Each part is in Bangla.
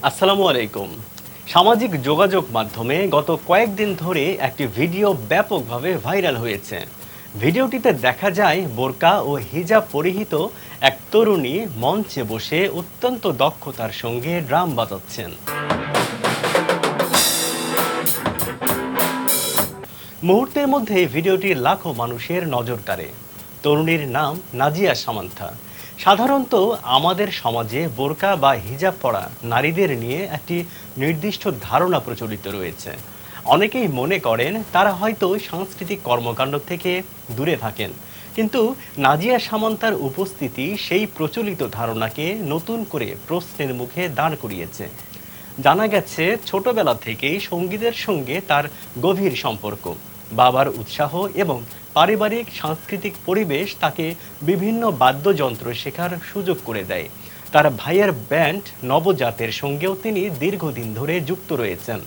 আসসালামু আলাইকুম। সামাজিক যোগাযোগ মাধ্যমে গত কয়েকদিন ধরে একটি ভিডিও ব্যাপকভাবে ভাইরাল হয়েছে। ভিডিওটিতে দেখা যায় বোরকা ও হিজাব পরিহিত এক তরুণী মঞ্চে বসে অত্যন্ত দক্ষতার সঙ্গে ড্রাম বাজাচ্ছেন। মুহূর্তের মধ্যে ভিডিওটি লাখো মানুষের নজর কাড়ে। তরুণীর নাম নাজিয়া সামান্থা। সাধারণত আমাদের সমাজে বোরকা বা হিজাব পরা নারীদের নিয়ে একটি নির্দিষ্ট ধারণা প্রচলিত রয়েছে। অনেকেই মনে করেন তারা হয়তো সাংস্কৃতিক কর্মকাণ্ড থেকে দূরে থাকেন, কিন্তু নাজিয়া সামান্তার উপস্থিতি সেই প্রচলিত ধারণাকে নতুন করে প্রশ্নের মুখে দাঁড় করিয়েছে। জানা গেছে ছোটবেলা থেকেই সঙ্গীতের সঙ্গে তার গভীর সম্পর্ক। বাবার উৎসাহ এবং পারিবারিক সাংস্কৃতিক পরিবেশ তাকে বিভিন্ন বাদ্যযন্ত্র শেখার সুযোগ করে দেয়। তার ভাইয়ের ব্যান্ড নবজাতের সঙ্গেও তিনি দীর্ঘদিন ধরে যুক্ত রয়েছেন।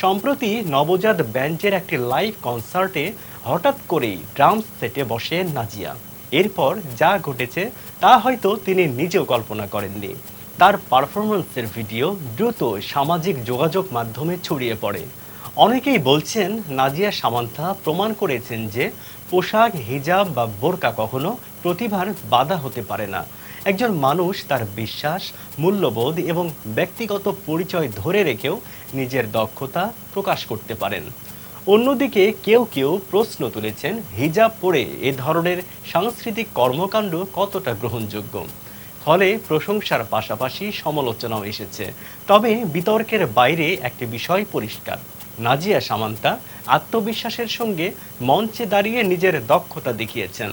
সম্প্রতি নবজাত ব্যান্ডের একটি লাইভ কনসার্টে হঠাৎ করেই ড্রামস সেটে বসে নাজিয়া। এরপর যা ঘটেছে তা হয়তো তিনি নিজেও কল্পনা করেননি। তার পারফরমেন্সের ভিডিও দ্রুত সামাজিক যোগাযোগ মাধ্যমে ছড়িয়ে পড়ে। অনেকেই বলছেন নাজিয়া সামান্থা প্রমাণ করেছেন যে পোশাক, হিজাব বা বোরকা কখনো প্রতিভার বাধা হতে পারে না। একজন মানুষ তার বিশ্বাস, মূল্যবোধ এবং ব্যক্তিগত পরিচয় ধরে রেখেও নিজের দক্ষতা প্রকাশ করতে পারেন। অন্যদিকে কেউ কেউ প্রশ্ন তুলেছেন হিজাব পরে এ ধরনের সাংস্কৃতিক কর্মকাণ্ড কতটা গ্রহণযোগ্য। ফলে প্রশংসার পাশাপাশি সমালোচনাও এসেছে। তবে বিতর্কের বাইরে একটি বিষয় পরিষ্কার, নাজিয়া সামান্তা আত্মবিশ্বাসের সঙ্গে মঞ্চে দাঁড়িয়ে নিজের দক্ষতা দেখিয়েছেন।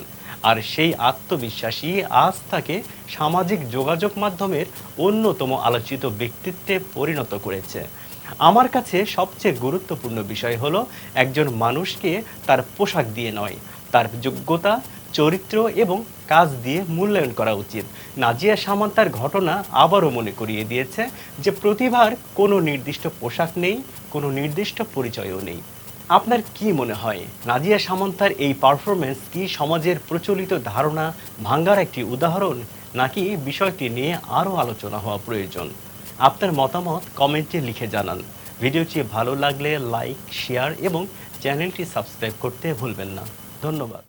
আর সেই আত্মবিশ্বাসী আজ তাকে সামাজিক যোগাযোগ মাধ্যমের অন্যতম আলোচিত ব্যক্তিত্বে পরিণত করেছে। আমার কাছে সবচেয়ে গুরুত্বপূর্ণ বিষয় হলো একজন মানুষকে তার পোশাক দিয়ে নয়, তার যোগ্যতা, চরিত্র এবং কাজ দিয়ে মূল্যায়ন করা উচিত। নাজিয়া সামান্তার ঘটনা আবারও মনে করিয়ে দিয়েছে যে প্রতিভার কোনো নির্দিষ্ট পোশাক নেই, কোনো নির্দিষ্ট পরিচয়ও নেই। আপনার কি মনে হয়, নাজিয়া সামান্তার এই পারফরমেন্স কি সমাজের প্রচলিত ধারণা ভাঙার একটি উদাহরণ, নাকি বিষয়টি নিয়ে আরও আলোচনা হওয়া প্রয়োজন? আপনার মতামত কমেন্টে লিখে জানান। ভিডিওটি ভালো লাগলে লাইক, শেয়ার এবং চ্যানেলটি সাবস্ক্রাইব করতে ভুলবেন না। ধন্যবাদ।